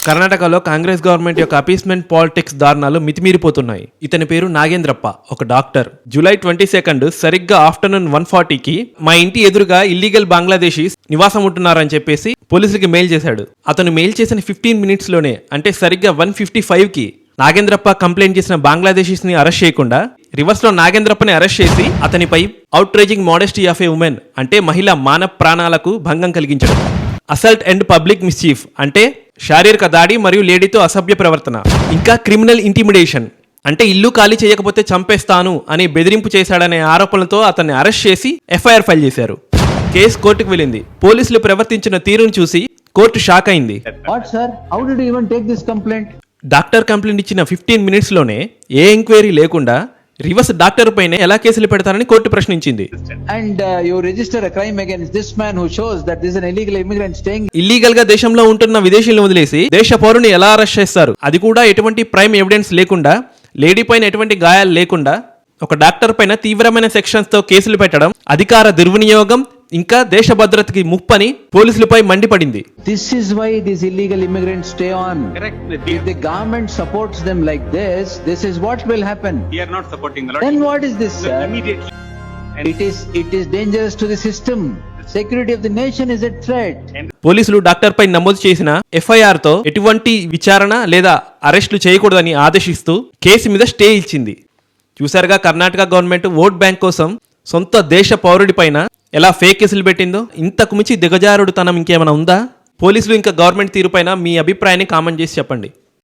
కర్ణాటకలో కాంగ్రెస్ గవర్నమెంట్ యొక్క appeasement politics దారుణాలు మితిమీరిపోతున్నాయి. ఇతని పేరు నాగేంద్రప్ప, ఒక డాక్టర్. జూలై 22 సరిగ్గా ఆఫ్టర్నూన్ 1:40కి మా ఇంటి ఎదురుగా ఇల్లీగల్ బంగ్లాదేశీస్ నివాసం ఉంటున్నారని చెప్పేసి పోలీసులకి మెయిల్ చేశాడు. అతను మెయిల్ చేసిన 15 minutes లోనే, అంటే సరిగ్గా 1:55కి నాగేంద్రప్ప కంప్లైంట్ చేసిన బంగ్లాదేశీస్ ని అరెస్ట్ చేయకుండా రివర్స్ లో నాగేంద్రప్పని అరెస్ట్ చేసి అతనిపై outraging modesty of A women, అంటే మహిళ మానవ ప్రాణాలకు భంగం కలిగించడం, అసల్ట్ అండ్ పబ్లిక్ మిస్చీఫ్, అంటే శారీరక దాడి మరియు లేడీతో అసభ్య ప్రవర్తన, ఇంకా క్రిమినల్ ఇంటిమిడేషన్, అంటే ఇల్లు ఖాళీ చేయకపోతే చంపేస్తాను అని బెదిరింపు చేశాడనే ఆరోపణలతో అతన్ని అరెస్ట్ చేసి ఎఫ్ఐఆర్ ఫైల్ చేశారు. కేసు కోర్టుకు వెళ్ళింది. పోలీసులు ప్రవర్తించిన తీరును చూసి కోర్టు షాక్ అయింది. డాక్టర్ కంప్లైంట్ ఇచ్చిన 15 minutes లోనే ఏ ఎంక్వైరీ లేకుండా రివర్స్ డాక్టర్ పైన ఎలా కేసులు పెడతారని కోర్టు ప్రశ్నించింది. ఇల్లీగల్ గా దేశంలో ఉంటున్న విదేశీయులను వదిలేసి దేశ పౌరుని ఎలా అరెస్ట్ చేస్తారు, అది కూడా ఎటువంటి ప్రైమ్ ఎవిడెన్స్ లేకుండా, లేడీ పైన ఎటువంటి గాయాలు లేకుండా ఒక డాక్టర్ పైన తీవ్రమైన సెక్షన్స్ తో కేసులు పెట్టడం అధికార దుర్వినియోగం, ఇంకా దేశ భద్రతకి ముప్పని పోలీసులపై మండిపడింది. This is why these illegal immigrants stay on. Correct. If the government supports them like this is what will happen. We are not supporting the Then what is this, sir? Immediately. It is dangerous to the system. Security of the nation is at threat. పోలీసులు doctor పై నమోదు చేసిన FIR తో ఎటువంటి విచారణ లేదా అరెస్టులు చేయకూడదని ఆదేశిస్తూ case మీద స్టే ఇచ్చింది. చూసారుగా కర్ణాటక గవర్నమెంట్ ఓట్ బ్యాంక్ కోసం సొంత దేశ పౌరుడి పైన ఎలా ఫేక్ కేసులు పెట్టిందో. ఇంతకు మించి దిగజారుడుతనం ఇంకేమైనా ఉందా? పోలీసులు ఇంకా గవర్నమెంట్ తీరుపైన మీ అభిప్రాయాన్ని కామెంట్ చేసి చెప్పండి.